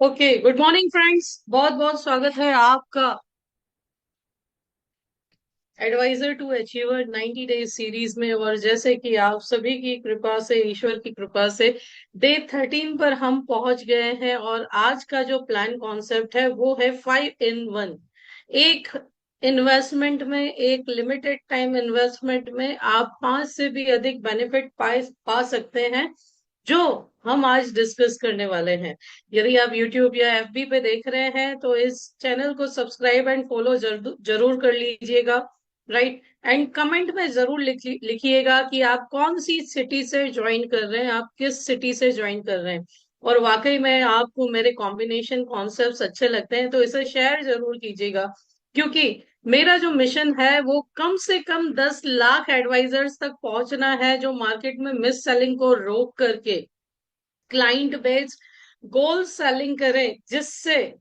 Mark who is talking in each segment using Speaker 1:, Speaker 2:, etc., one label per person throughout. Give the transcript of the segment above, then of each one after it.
Speaker 1: Okay, good morning friends. बहुत बहुत स्वागत है आपका advisor to achiever 90 days series में। और जैसे कि आप सभी की कृपा से, ईश्वर की कृपा से, डे 13 पर हम पहुंच गए हैं। और आज का जो प्लान कॉन्सेप्ट है वो है 5 in 1। एक इन्वेस्टमेंट में, एक लिमिटेड टाइम इन्वेस्टमेंट में आप 5 से भी अधिक बेनिफिट पा सकते हैं, जो हम आज डिस्कस करने वाले हैं। यदि आप YouTube या FB पे देख रहे हैं तो इस चैनल को सब्सक्राइब एंड फॉलो जरूर कर लीजिएगा। राइट। एंड कमेंट में जरूर लिखिएगा कि आप कौन सी सिटी से ज्वाइन कर रहे हैं, आप किस सिटी से ज्वाइन कर रहे हैं। और वाकई में आपको मेरे कॉम्बिनेशन कॉन्सेप्ट्स अच्छे लगते हैं तो इसे शेयर जरूर कीजिएगा, क्योंकि मेरा जो मिशन है वो कम से कम 10 लाख एडवाइजर्स तक पहुंचना है, जो मार्केट में मिस सेलिंग को रोक करके क्लाइंट बेस्ड गोल सेलिंग करें, जिससे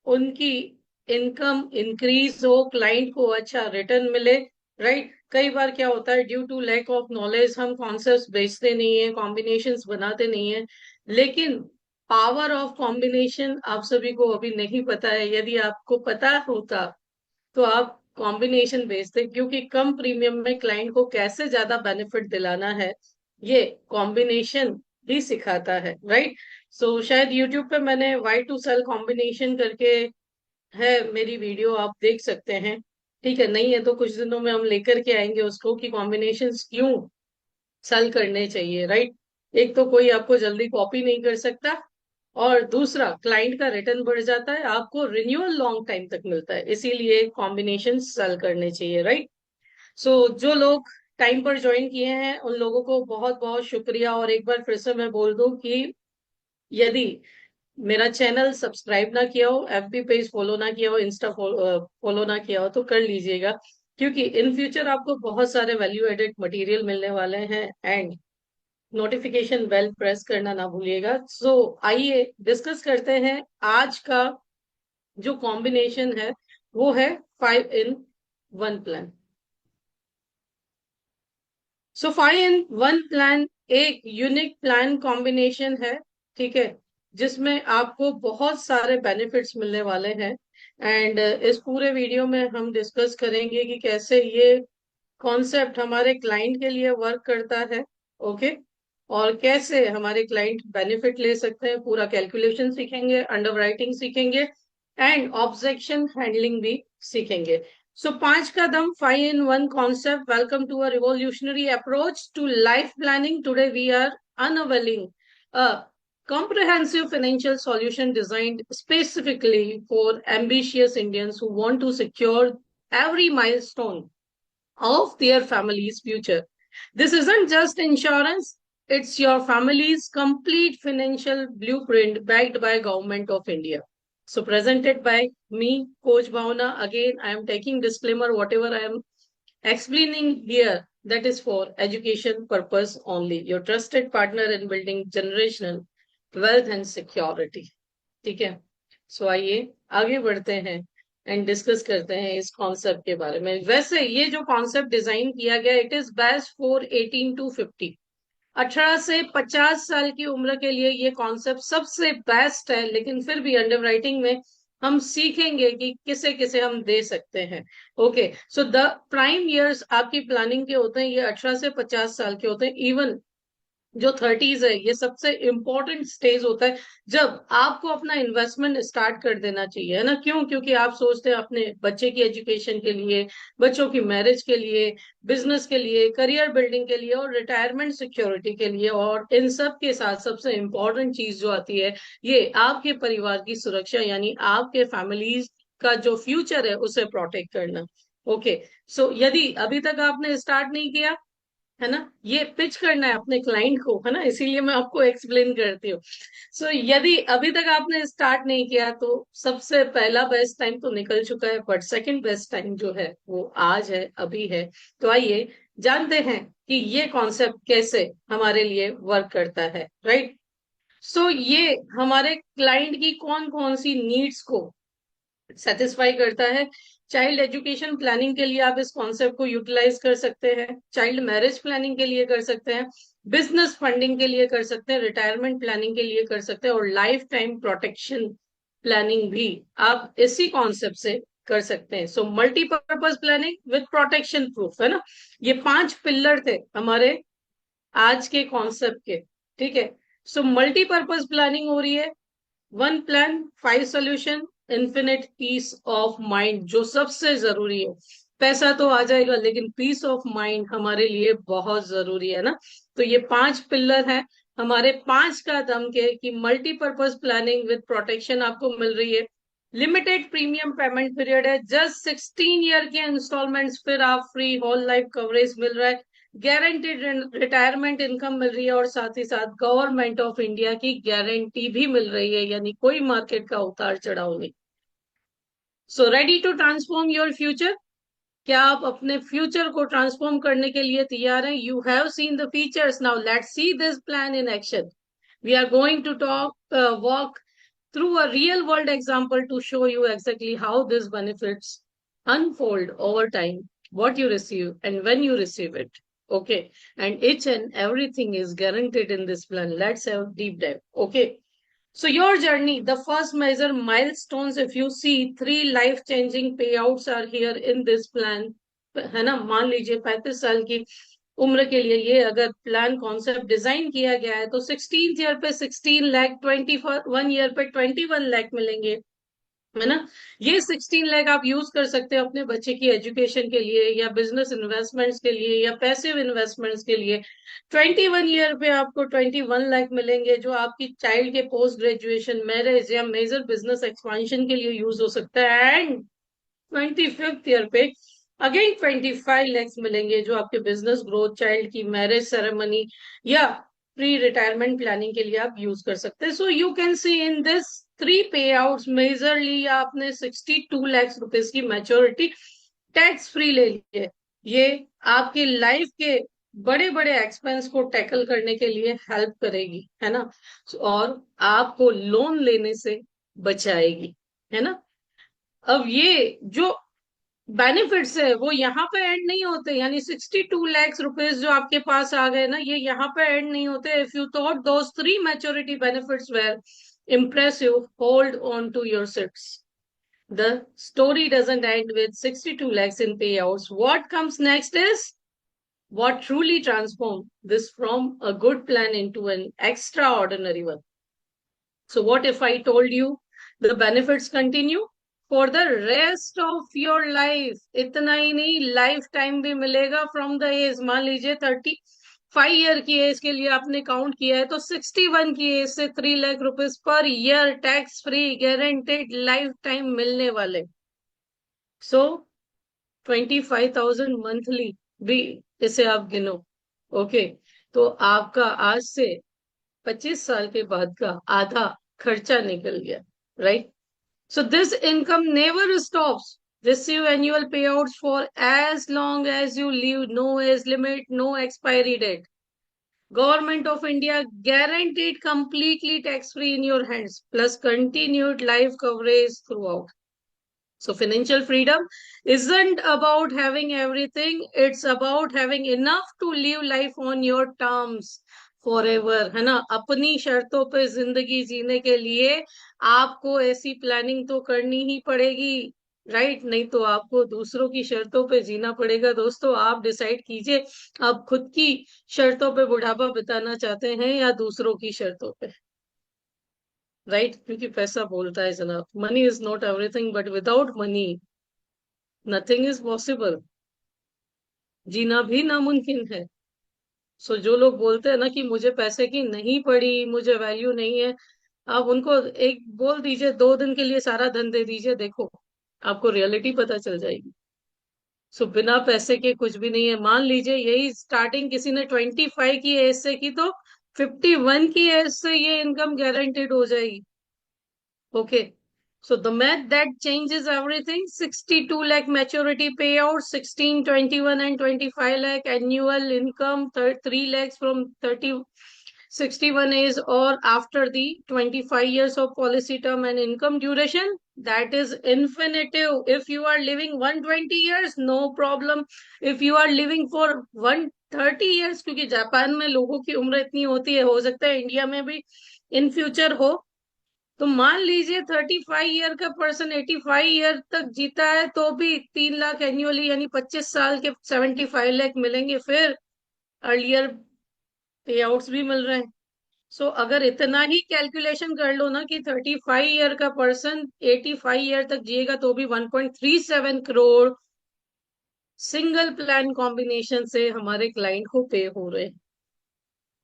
Speaker 1: उनकी इनकम इंक्रीज हो, क्लाइंट को अच्छा रिटर्न मिले। राइट। कई बार क्या होता है, due to lack of knowledge हम कॉन्सेप्ट्स बेचते नहीं है, कॉम्बिनेशंस बनाते नहीं है। लेकिन पावर ऑफ कॉम्बिनेशन आप सभी को अभी नहीं पता है। यदि आपको पता होता तो आप कॉम्बिनेशन बेचते, क्योंकि कम प्रीमियम में क्लाइंट को कैसे ज्यादा बेनिफिट दिलाना है ये कॉम्बिनेशन भी सिखाता है। राइट। सो शायद यूट्यूब पे मैंने वाई टू सेल कॉम्बिनेशन करके है मेरी वीडियो, आप देख सकते हैं। ठीक है, नहीं है तो कुछ दिनों में हम लेकर के आएंगे उसको कि कॉम्बिनेशंस क्यों सेल करने चाहिए। राइट। एक तो कोई आपको जल्दी कॉपी नहीं कर सकता, और दूसरा क्लाइंट का रिटर्न बढ़ जाता है, आपको रिन्यूअल लॉन्ग टाइम तक मिलता है, इसीलिए कॉम्बिनेशन सेल करने चाहिए। राइट। सो जो लोग टाइम पर ज्वाइन किए हैं उन लोगों को बहुत बहुत शुक्रिया। और एक बार फिर से मैं बोल दूं कि यदि मेरा चैनल सब्सक्राइब ना किया हो, FB पेज फॉलो ना किया हो, इंस्टा फॉलो ना किया हो तो कर लीजिएगा, क्योंकि इन फ्यूचर आपको बहुत सारे वैल्यू एडेड मटेरियल मिलने वाले हैं। एंड नोटिफिकेशन बेल प्रेस करना ना भूलिएगा। सो आइए डिस्कस करते हैं आज का जो कॉम्बिनेशन है, वो है 5 in 1 plan. So 5 in 1 plan एक यूनिक प्लान कॉम्बिनेशन है। ठीक है, जिसमें आपको बहुत सारे बेनिफिट्स मिलने वाले हैं। एंड इस पूरे वीडियो में हम डिस्कस करेंगे कि कैसे ये कॉन्सेप्ट हमारे क्लाइंट के लिए वर्क करता है। ओके। और कैसे हमारे क्लाइंट बेनिफिट ले सकते हैं, पूरा कैलकुलेशन सीखेंगे, अंडरराइटिंग सीखेंगे, एंड ऑब्जेक्शन हैंडलिंग भी सीखेंगे। सो 5 कदम 5 in 1 concept. Welcome to a revolutionary approach to life planning. Today we are unveiling a comprehensive financial solution designed specifically for ambitious Indians who want to secure every milestone of their family's future. This isn't just insurance, it's your family's complete financial blueprint backed by Government of India. So presented by me, Coach Bhavna. Again, I am taking disclaimer, whatever I am explaining here, that is for education purpose only. Your trusted partner in building generational wealth and security. ठीक है। सो आइए आगे बढ़ते हैं and discuss करते हैं इस concept के बारे में। वैसे ये जो कॉन्सेप्ट डिजाइन किया गया, it is best for 18 to 50, 18 से 50 साल की उम्र के लिए ये कॉन्सेप्ट सबसे बेस्ट है। लेकिन फिर भी अंडर राइटिंग में हम सीखेंगे कि किसे किसे हम दे सकते हैं। Okay. So the prime years आपकी प्लानिंग के होते हैं, ये 18 से 50 साल के होते हैं। इवन जो 30s है, ये सबसे इंपॉर्टेंट स्टेज होता है जब आपको अपना इन्वेस्टमेंट स्टार्ट कर देना चाहिए, है ना। क्यों? क्योंकि आप सोचते हैं अपने बच्चे की एजुकेशन के लिए, बच्चों की मैरिज के लिए, बिजनेस के लिए, करियर बिल्डिंग के लिए, और रिटायरमेंट सिक्योरिटी के लिए। और इन सब के साथ सबसे इंपॉर्टेंट चीज जो आती है, ये आपके परिवार की सुरक्षा, यानी आपके फैमिलीज का जो फ्यूचर है उसे प्रोटेक्ट करना। ओके। सो यदि अभी तक आपने स्टार्ट नहीं किया, है ना, ये पिच करना है अपने क्लाइंट को, है ना, इसीलिए मैं आपको एक्सप्लेन करती हूँ। सो यदि अभी तक आपने स्टार्ट नहीं किया तो सबसे पहला बेस्ट टाइम तो निकल चुका है, बट सेकंड बेस्ट टाइम जो है वो आज है, अभी है। तो आइए जानते हैं कि ये कॉन्सेप्ट कैसे हमारे लिए वर्क करता है। राइट। सो ये हमारे क्लाइंट की कौन कौन सी नीड्स को सेटिस्फाई करता है। चाइल्ड एजुकेशन प्लानिंग के लिए आप इस कॉन्सेप्ट को यूटिलाइज कर सकते हैं, चाइल्ड मैरिज प्लानिंग के लिए कर सकते हैं, बिजनेस फंडिंग के लिए कर सकते हैं, रिटायरमेंट प्लानिंग के लिए कर सकते हैं, और लाइफ टाइम प्रोटेक्शन प्लानिंग भी आप इसी कॉन्सेप्ट से कर सकते हैं। So multipurpose planning with protection proof, है ना। ये 5 पिलर थे हमारे आज के कॉन्सेप्ट के, ठीक है। सो मल्टीपर्पज प्लानिंग हो रही है, 1 plan 5 solution, infinite peace of mind, जो सबसे जरूरी है। पैसा तो आ जाएगा लेकिन पीस ऑफ माइंड हमारे लिए बहुत जरूरी है ना। तो ये 5 पिलर है हमारे, 5 का दम के कि मल्टीपर्पज प्लानिंग विद प्रोटेक्शन आपको मिल रही है। लिमिटेड प्रीमियम पेमेंट पीरियड है, जस्ट 16 ईयर के इंस्टॉलमेंट्स, फिर आप फ्री होल लाइफ कवरेज मिल रहा है, गारंटेड रिटायरमेंट इनकम मिल रही है, और साथ ही साथ गवर्नमेंट ऑफ इंडिया की गारंटी भी मिल रही है, यानी कोई मार्केट का उतार चढ़ाव नहीं। So ready to transform your future, क्या आप अपने फ्यूचर को ट्रांसफॉर्म करने के लिए तैयार हैं? You have seen the features, now let's see this plan in action. We are going to talk walk through a real world example to show you exactly how these benefits unfold over time, what you receive and when you receive it. Okay. And each and everything is guaranteed in this plan. Let's have a deep dive. Okay. So your journey, the first major milestones, if you see, 3 life changing payouts are here in this plan, है ना। मान लीजिए 35 साल की उम्र के लिए ये अगर प्लान कॉन्सेप्ट डिजाइन किया गया है, तो 16th ईयर पे 16 लाख, 21 ईयर पे 21 लाख मिलेंगे, है ना। ये 16 लाख आप यूज कर सकते हो अपने बच्चे की एजुकेशन के लिए, या बिजनेस इन्वेस्टमेंट्स के लिए, या पैसिव इन्वेस्टमेंट्स के लिए। 21 ईयर पे आपको 21 लाख मिलेंगे, जो आपकी चाइल्ड के पोस्ट ग्रेजुएशन, मैरिज या मेजर बिजनेस एक्सपांशन के लिए यूज हो सकता है। एंड 25th ईयर पे अगेन 25 लैक्स मिलेंगे, जो आपके बिजनेस ग्रोथ, चाइल्ड की मैरिज सेरेमनी या प्री रिटायरमेंट प्लानिंग के लिए आप यूज कर सकते हैं। सो you can C in this 3 पे आउट मेजरली आपने 62 लाख रुपीज की मैच्योरिटी टैक्स फ्री ले ली है। ये आपकी लाइफ के बड़े बड़े एक्सपेंस को टैकल करने के लिए हेल्प करेगी, है ना, और आपको लोन लेने से बचाएगी, है ना। अब ये जो बेनिफिट्स है वो यहाँ पे एंड नहीं होते, यानी 62 लाख रुपीज जो आपके पास आ गए ना, ये यहाँ पे एंड नहीं होते। If you thought those 3 maturity benefits were impressive, hold on to your seats. The story doesn't end with 62 lakhs in payouts. What comes next is what truly transforms this from a good plan into an extraordinary one. So what if I told you the benefits continue for the rest of your life? इतना ही नहीं, life time भी मिलेगा from the age, मान लीजिए 35 year की as के लिए आपने काउंट किया है, तो 61 की एज से 3 lakh rupees per year tax free guaranteed life time मिलने वाले। सो 25,000 मंथली भी इसे आप गिनो। ओके। तो आपका आज से 25 साल के बाद का आधा खर्चा निकल गया, right. So this income never stops. Receive annual payouts for as long as you live. No age limit, no expiry date. Government of India guaranteed completely tax free in your hands, plus continued life coverage throughout. So financial freedom isn't about having everything. It's about having enough to live life on your terms forever, है ना। अपनी शर्तों पे जिंदगी जीने के लिए आपको ऐसी प्लानिंग तो करनी ही पड़ेगी, राइट। नहीं तो आपको दूसरों की शर्तों पे जीना पड़ेगा। दोस्तों आप डिसाइड कीजिए, आप खुद की शर्तों पे बुढ़ापा बिताना चाहते हैं या दूसरों की शर्तों पे, राइट। क्योंकि पैसा बोलता है जनाब, money is not everything, but without money nothing is possible, जीना भी नामुमकिन है। सो जो लोग बोलते हैं ना कि मुझे पैसे की नहीं पड़ी, मुझे वैल्यू नहीं है, आप उनको एक बोल दीजिए, 2 दिन के लिए सारा धन दे दीजिए, देखो आपको रियलिटी पता चल जाएगी। सो बिना पैसे के कुछ भी नहीं है। मान लीजिए यही स्टार्टिंग किसी ने 25 की एज से की, तो 51 की एज से ये इनकम गारंटेड हो जाएगी। Okay. So the math that changes everything: 62 lakh maturity payout, 16, 21 and 25 lakh annual income, 3 lakhs from 61 is or after the 25 years of policy term and income duration. That is infinitive. If you are living 120 years, no problem. If you are living for 30 years, क्योंकि Japan में लोगों की उम्र इतनी होती है, हो सकता है इंडिया में भी इन फ्यूचर हो। तो मान लीजिए 35 ईयर का पर्सन 85 ईयर तक जीता है तो भी 3 लाख एनुअली, यानी 25 साल के 75 लाख मिलेंगे। फिर अर्लियर पे आउट्स भी मिल रहे हैं। सो अगर इतना ही कैलकुलेशन कर लो ना कि 35 ईयर का पर्सन 85 ईयर तक जिएगा तो भी 1.37 करोड़ सिंगल प्लान कॉम्बिनेशन से हमारे क्लाइंट को पे हो रहे हैं।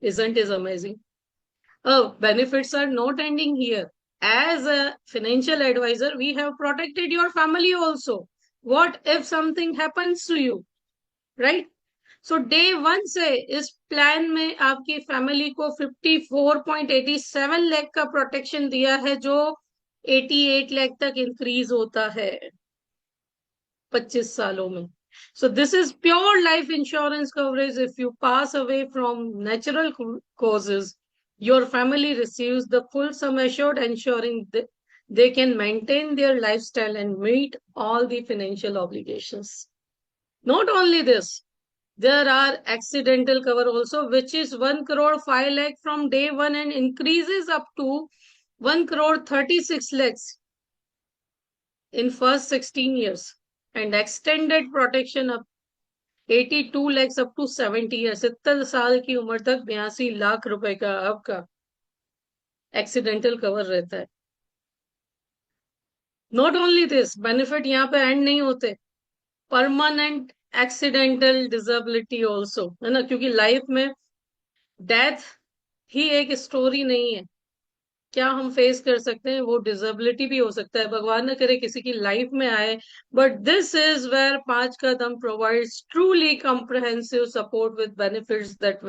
Speaker 1: Isn't it amazing? Benefits are not ending here. As a financial advisor, we have protected your family also. What if something happens to you, right? So day one से इस plan में आपकी फैमिली को 54.87 लाख का प्रोटेक्शन दिया है, जो 88 लाख तक इंक्रीज होता है 25 सालों में. So this is pure life insurance coverage. If you pass away from natural causes, your family receives the full sum assured, ensuring that they can maintain their lifestyle and meet all the financial obligations. Not only this, there are accidental cover also, which is 1 crore 5 lakh from day one and increases up to 1 crore 36 lakhs in first 16 years, and extended protection up 82 lakhs up to 70 years. 70 साल की उम्र तक 82 लाख रुपए का आपका accidental cover रहता है. Not only this, benefit यहाँ पे एंड नहीं होते. परमानेंट एक्सीडेंटल डिसेबिलिटी ऑल्सो, है ना, क्योंकि लाइफ में डेथ ही एक स्टोरी नहीं है. क्या हम फेस कर सकते हैं, वो डिसेबिलिटी भी हो सकता है, भगवान न करे किसी की लाइफ में आए. But this is where Paanch Kadam provides truly comprehensive support with benefits that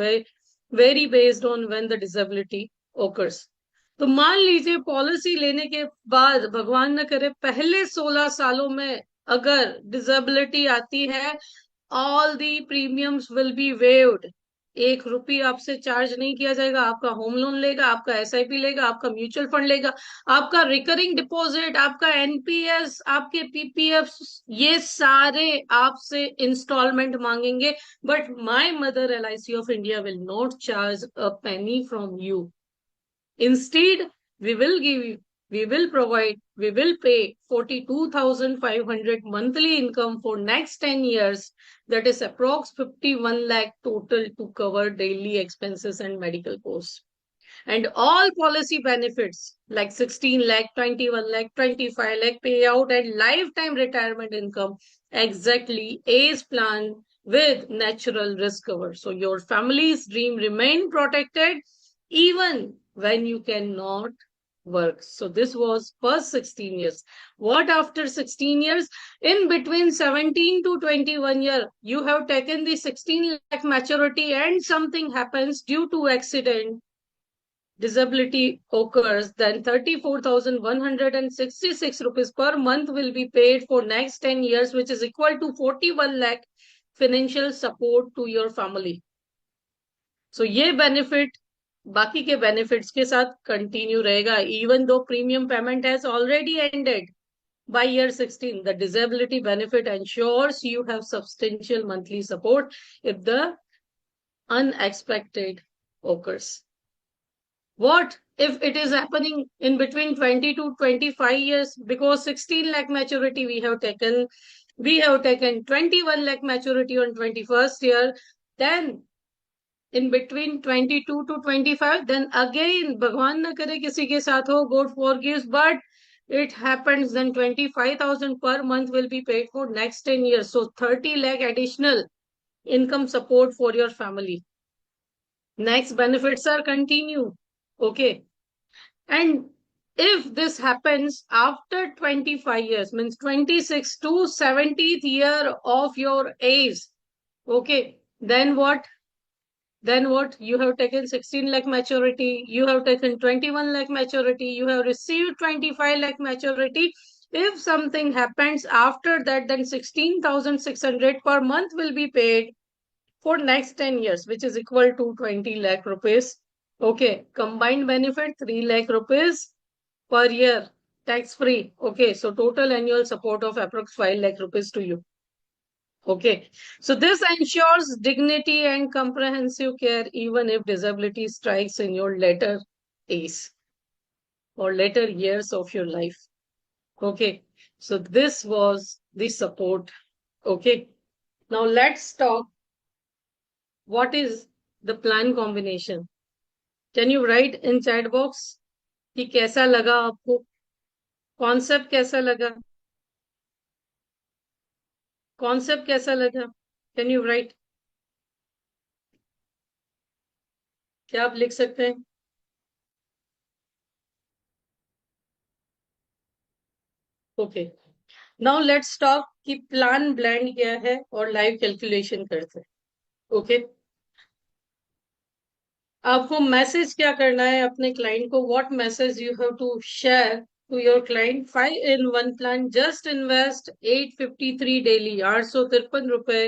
Speaker 1: vary based on when the disability occurs. तो मान लीजिए पॉलिसी लेने के बाद भगवान न करे पहले 16 सालों में अगर डिसेबिलिटी आती है, all the premiums will be waived. 1 रुपये आपसे चार्ज नहीं किया जाएगा. आपका होम लोन लेगा, आपका एसआईपी लेगा, आपका म्यूचुअल फंड लेगा, आपका रिकरिंग डिपॉजिट, आपका एनपीएस, आपके पीपीएफ, ये सारे आपसे इंस्टॉलमेंट मांगेंगे. But my mother LIC of India will not charge a Penney from you. Instead, we will give you, we will provide, we will pay 42,500 monthly income for next 10 years. That is approx 51 lakh total to cover daily expenses and medical costs. And all policy benefits like 16 lakh, 21 lakh, 25 lakh payout and lifetime retirement income exactly as planned with natural risk cover. So your family's dream remain protected even when you cannot work. So this was first 16 years. What after 16 years? In between 17 to 21 year, you have taken the 16 lakh maturity and something happens due to accident, disability occurs, then 34,166 rupees per month will be paid for next 10 years, which is equal to 41 lakh financial support to your family. So ये benefit बाकी के benefits के साथ continue रहेगा, even though premium payment has already ended by year 16. The disability benefit ensures you have substantial monthly support if the unexpected occurs. What if it is happening in between 20 to 25 years? Because 16 lakh maturity we have taken 21 lakh maturity on 21st year, then in between 22 to 25, then again भगवान ना करे किसी के साथ हो, God forgives, but it happens, then 25,000 per month will be paid for next 10 years. So 30 lakh additional income support for your family. Next benefits are continue. Okay. And if this happens after 25 years, means 26 to 70th year of your age, okay, then what? Then what? You have taken 16 lakh maturity, you have taken 21 lakh maturity, you have received 25 lakh maturity. If something happens after that, then 16,600 per month will be paid for next 10 years, which is equal to 20 lakh rupees. Okay, combined benefit 3 lakh rupees per year, tax free. Okay, so total annual support of approx 5 lakh rupees to you. Okay, so this ensures dignity and comprehensive care even if disability strikes in your later days or later years of your life. Okay, so this was the support. Okay, now let's talk what is the plan combination. Can you write in chat box कि कैसा लगा आपको, concept कैसा लगा, concept कैसा लगा? Can you right? क्या आप लिख सकते हैं? ओके, नाउ लेट्स टॉक कि प्लान ब्लैंड क्या है और लाइव कैलकुलेशन करते हैं. ओके, आपको मैसेज क्या करना है अपने क्लाइंट को, what message you have to share to your client? 5 in 1 plan, just invest 853 daily, 853 रुपए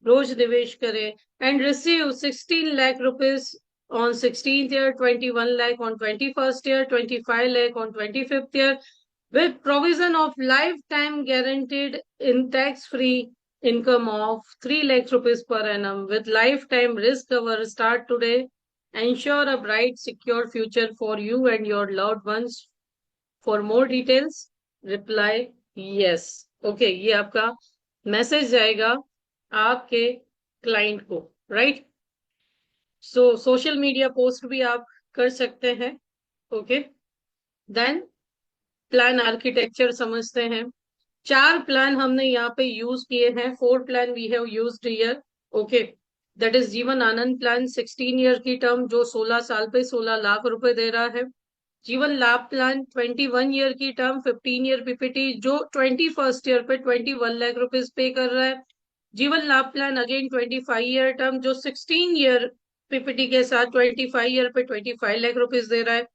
Speaker 1: रोज निवेश करें and receive 16 lakh rupees on 16th year, 21 lakh on 21st year, 25 lakh on 25th year, with provision of lifetime guaranteed in tax-free income of 3 lakh rupees per annum with lifetime risk cover. Start today. Ensure a bright, secure future for you and your loved ones. For more details, reply yes. Okay, ये आपका message जाएगा आपके client को, right? सो social media post भी आप कर सकते हैं. ओके, देन प्लान आर्किटेक्चर समझते हैं. 4 प्लान हमने यहाँ पे यूज किए हैं. 4 plan we have used here. Okay, that is Jeevan Anand plan, 16 year की टर्म जो 16 साल पे 16 लाख रुपए दे रहा है. जीवन लाभ प्लान 21 ईयर की टर्म, 15 ईयर पीपीटी जो 21st ईयर पे 21 लाख रुपीज पे कर रहा है. जीवन लाभ प्लान अगेन 25 ईयर टर्म जो 16 ईयर पीपीटी के साथ 25 ईयर पे 25 लाख रुपीज दे रहा है.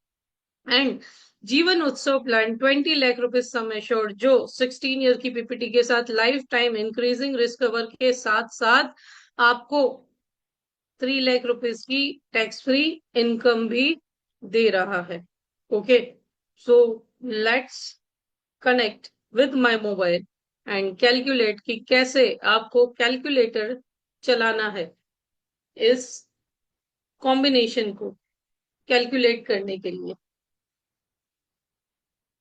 Speaker 1: एंड जीवन उत्सव plan 20 lakh rupees sum assured जो 16 ईयर की पीपीटी के साथ life time increasing risk cover के साथ साथ आपको 3 लाख रुपीज की टैक्स फ्री इनकम भी दे रहा है. Okay, so let's connect with my mobile and calculate कि कैसे आपको कैलकुलेटर चलाना है इस कॉम्बिनेशन को कैलकुलेट करने के लिए.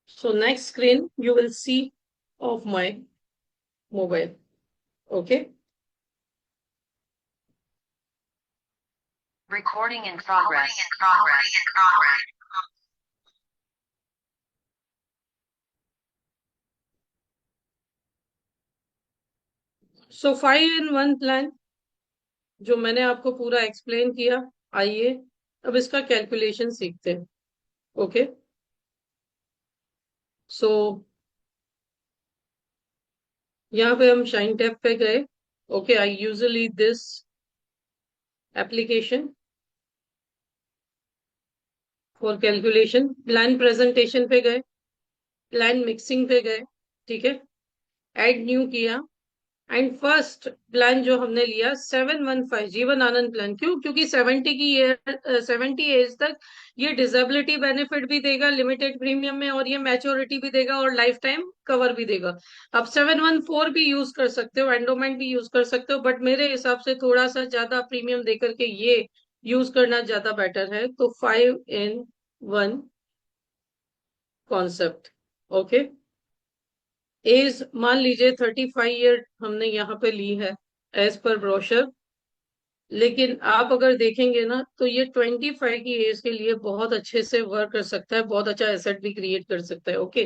Speaker 1: So next screen you will see of my mobile. Okay.
Speaker 2: Recording in progress.
Speaker 1: So 5 in 1 plan जो मैंने आपको पूरा एक्सप्लेन किया. आइए अब इसका कैलकुलेशन सीखते हैं. ओके, सो यहाँ पे हम शाइन टैब पे गए. Okay, I usually this application for calculation. Plan presentation पे गए, प्लान मिक्सिंग पे गए, ठीक है, ऐड न्यू किया एंड फर्स्ट प्लान जो हमने लिया 715 जीवन आनंद प्लान. क्यों? क्योंकि 70 तक ये डिसेबिलिटी बेनिफिट भी देगा लिमिटेड प्रीमियम में और ये मैच्योरिटी भी देगा और लाइफ टाइम कवर भी देगा. आप 714 भी यूज कर सकते हो, एंडोमेंट भी यूज कर सकते हो, बट मेरे हिसाब से थोड़ा सा ज्यादा प्रीमियम देकर के ये यूज करना ज्यादा बेटर है. तो 5 in 1 कॉन्सेप्ट. ओके, एज मान लीजिए 35 ईयर हमने यहाँ पे ली है एज पर ब्रोशर, लेकिन आप अगर देखेंगे ना तो ये 25 की एज के लिए बहुत अच्छे से वर्क कर सकता है, बहुत अच्छा एसेट भी क्रिएट कर सकता है. ओके,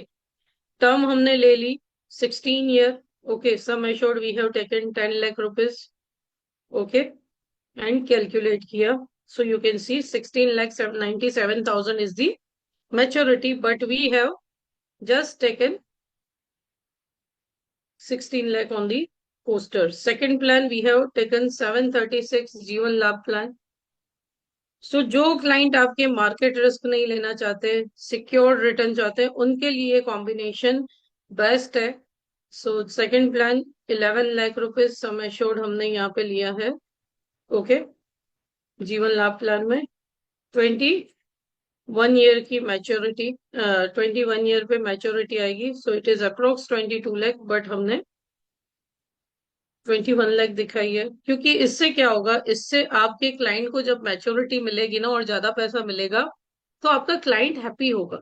Speaker 1: टर्म हमने ले ली 16 year. Okay, sum assured we have taken 10 lakh rupees. Okay, and calculate किया. So you can see 16,97,000 is the maturity, but we have just taken 16 lakh on the poster. Second plan we have taken 736 जीवन लाभ plan. सो जो client आपके market risk नहीं लेना चाहते, secure return चाहते हैं, उनके लिए कॉम्बिनेशन बेस्ट है. So second plan 11 lakh rupees sum assured हमने यहाँ पे लिया है. ओके, जीवन लाभ प्लान में 21 ईयर की मैच्योरिटी, 21 ईयर पे मैच्योरिटी आएगी. So it is approx 22 lakh, but हमने 21 लाख दिखाइए, क्योंकि इससे क्या होगा, इससे आपके क्लाइंट को जब मैच्योरिटी मिलेगी ना और ज्यादा पैसा मिलेगा, तो आपका क्लाइंट हैप्पी होगा।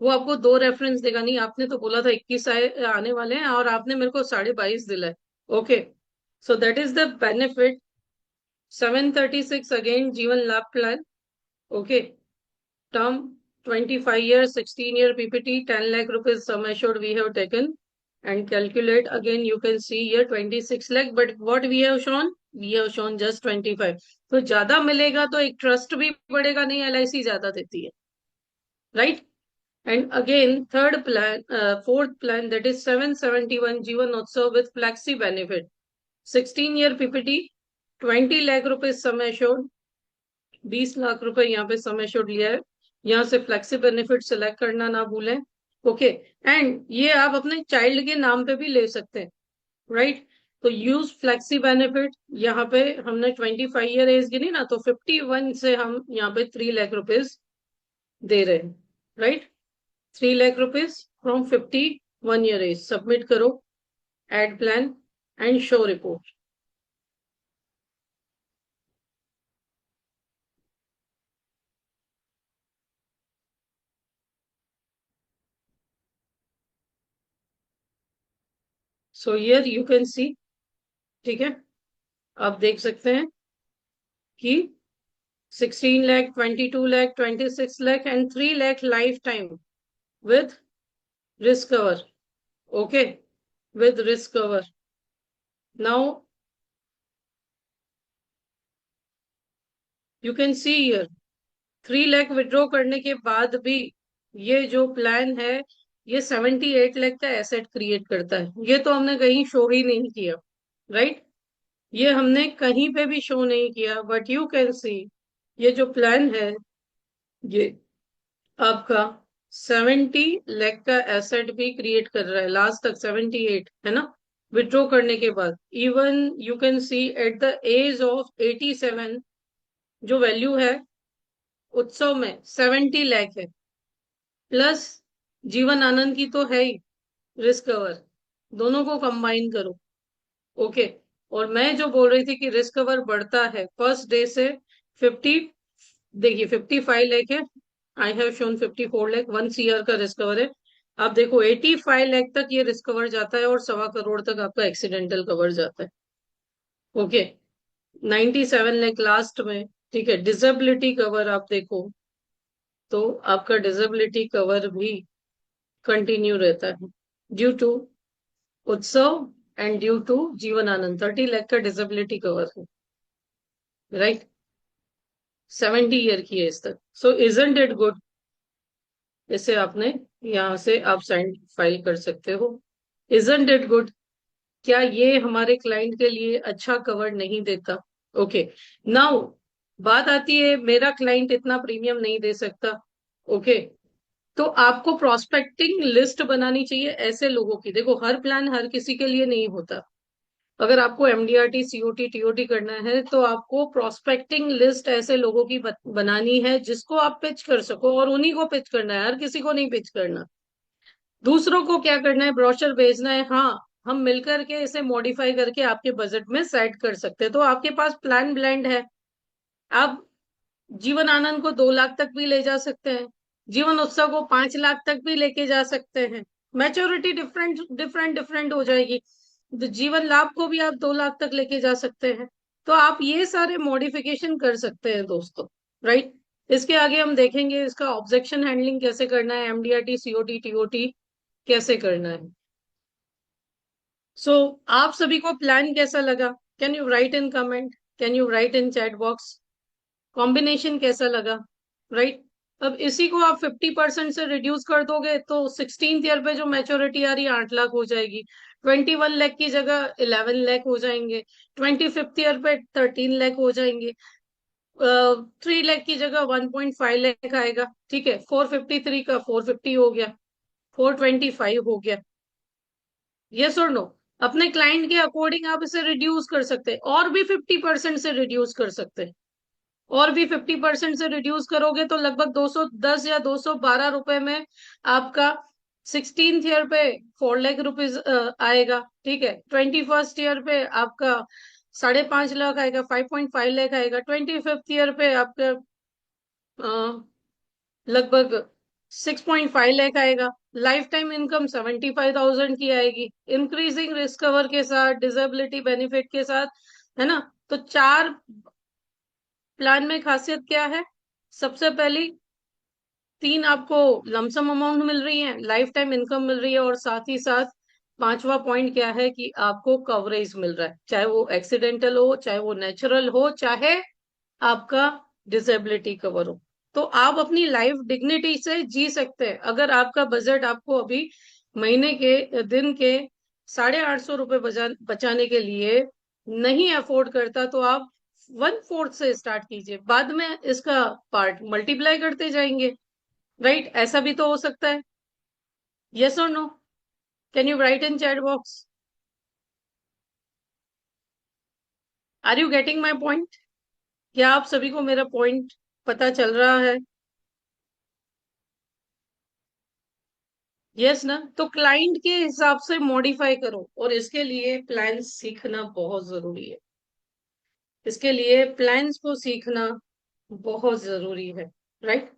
Speaker 1: वो आपको दो रेफरेंस देगा। नहीं, आपने तो बोला था 21 आने वाले हैं और आपने मेरे को 22.5 दिला है। Okay, so that is the benefit. 736 again जीवन लाभ plan. Okay, term 25 years, 16-year PPT, 10 lakh rupees sum assured we have taken, and calculate again. You can see here 26 lakh, but what we have shown, we have shown just 25। तो ज्यादा मिलेगा तो एक trust भी बढ़ेगा, नहीं LIC ज्यादा देती है, right. And again third plan, fourth plan, that is 771 जीवन उत्सव with flexi benefit, 16-year PPT, 20 lakh rupees sum assured, 20 lakh रुपए यहाँ पे सम एश्योर्ड लिया है। यहाँ से फ्लेक्सी बेनिफिट सिलेक्ट करना ना भूलें। ओके, एंड ये आप अपने चाइल्ड के नाम पे भी ले सकते हैं, राइट। तो यूज फ्लेक्सी बेनिफिट, यहाँ पे हमने 25 ईयर एज गिनी ना, तो 51 से हम यहाँ पे 3 लाख रुपीज दे रहे हैं, right. 3 lakh rupees from 51 year age. Submit करो, add plan and show report. So here you can see, ठीक है, आप देख सकते हैं कि 16 lakh, 22 lakh, 26 lakh and 3 lakh lifetime with risk cover. Okay, with risk cover. Now you can see here 3 lakh withdraw करने के बाद भी ये जो प्लान है, ये 78 लाख का एसेट क्रिएट करता है। ये तो हमने कहीं शो ही नहीं किया, राइट। ये हमने कहीं पे भी शो नहीं किया, बट यू कैन सी ये जो प्लान है, ये आपका 70 लाख का एसेट भी क्रिएट कर रहा है। लास्ट तक 78 है ना, विड्रॉ करने के बाद। Even you can see at the age of 87 जो वैल्यू है उत्सव में 70 लाख है, प्लस जीवन आनंद की तो है ही रिस्क कवर, दोनों को कंबाइन करो। ओके, और मैं जो बोल रही थी कि रिस्क कवर बढ़ता है फर्स्ट डे से 50, देखिए 55 लाख है, I have shown 54 lakh, 1 CR का रिस्क कवर है। आप देखो 85 लाख तक ये रिस्क कवर जाता है और 1.25 करोड़ तक आपका एक्सीडेंटल कवर जाता है। ओके, 97 लाख लास्ट में, ठीक है। डिसेबिलिटी कवर आप देखो तो आपका डिसेबिलिटी कवर भी कंटिन्यू रहता है ड्यू टू उत्सव and due to Jeevan Anand. 30 lakh का डिसेबिलिटी कवर है, राइट, 70 ईयर की एज तक। सो इजंट इट गुड, इसे आपने यहाँ से आप साइन फाइल कर सकते हो। इजंट इट गुड, क्या ये हमारे क्लाइंट के लिए अच्छा कवर नहीं देता? ओके, नाउ बात आती है मेरा क्लाइंट इतना प्रीमियम नहीं दे सकता। ओके, तो आपको प्रोस्पेक्टिंग लिस्ट बनानी चाहिए ऐसे लोगों की। देखो, हर प्लान हर किसी के लिए नहीं होता। अगर आपको MDRT COT TOT करना है तो आपको प्रोस्पेक्टिंग लिस्ट ऐसे लोगों की बनानी है जिसको आप पिच कर सको, और उन्हीं को पिच करना है, हर किसी को नहीं पिच करना। दूसरों को क्या करना है, ब्रोशर भेजना है। हाँ, हम मिलकर के इसे मॉडिफाई करके आपके बजट में सेट कर सकते हैं। तो आपके पास प्लान ब्लेंड है, आप जीवन आनंद को 2 लाख तक भी ले जा सकते हैं, जीवन उत्सव को 5 लाख तक भी लेके जा सकते हैं। मैच्योरिटी डिफरेंट डिफरेंट डिफरेंट हो जाएगी। तो जीवन लाभ को भी आप 2 लाख तक लेके जा सकते हैं। तो आप ये सारे मॉडिफिकेशन कर सकते हैं दोस्तों, राइट। इसके आगे हम देखेंगे इसका ऑब्जेक्शन हैंडलिंग कैसे करना है, MDRT COT TOT कैसे करना है। सो आप सभी को प्लान कैसा लगा? Can you write in comment, can you write in chat box, combination कैसा लगा, राइट। अब इसी को आप 50% से रिड्यूस कर दोगे तो 16th ईयर पे जो मैच्योरिटी आ रही है 8 लाख हो जाएगी। 21 लाख की जगह 11 लाख हो जाएंगे। 25th ईयर पे 13 लाख हो जाएंगे। 3 लाख की जगह 1.5 लाख आएगा, ठीक है। 453 का 450 हो गया, 425 हो गया। यस और नो? अपने क्लाइंट के अकॉर्डिंग आप इसे रिड्यूस कर सकते हैं, और भी 50% से रिड्यूस कर सकते हैं। और भी 50% से रिड्यूस करोगे तो लगभग 210 या 212 रुपए में आपका 16th ईयर पे 4 लाख रुपीज आएगा, ठीक है। 21st ईयर पे आपका 5.5 लाख आएगा, 5.5 लाख आएगा। 25th ईयर पे आपका लगभग 6.5 लाख आएगा। लाइफ टाइम इनकम 75,000 की आएगी, इंक्रीजिंग रिस्क कवर के साथ, डिसेबिलिटी बेनिफिट के साथ, है ना। तो 4 प्लान में खासियत क्या है? सबसे पहली, 3 आपको लमसम अमाउंट मिल रही है, लाइफ टाइम इनकम मिल रही है, और साथ ही साथ 5वां पॉइंट क्या है कि आपको कवरेज मिल रहा है, चाहे वो एक्सीडेंटल हो, चाहे वो नेचुरल हो, चाहे आपका डिसेबिलिटी कवर हो। तो आप अपनी लाइफ डिग्निटी से जी सकते हैं। अगर आपका बजट आपको अभी महीने के दिन के 850 रुपए बचाने के लिए नहीं अफोर्ड करता, तो आप 1/4 से स्टार्ट कीजिए, बाद में इसका पार्ट मल्टीप्लाई करते जाएंगे। राइट, ऐसा भी तो हो सकता है। यस और no? Can you write in chat box? Are you getting my point? क्या आप सभी को मेरा पॉइंट पता चल रहा है? यस ना? तो क्लाइंट के हिसाब से मॉडिफाई करो, और इसके लिए प्लान सीखना बहुत जरूरी है। इसके लिए प्लान्स को सीखना बहुत जरूरी है। राइट।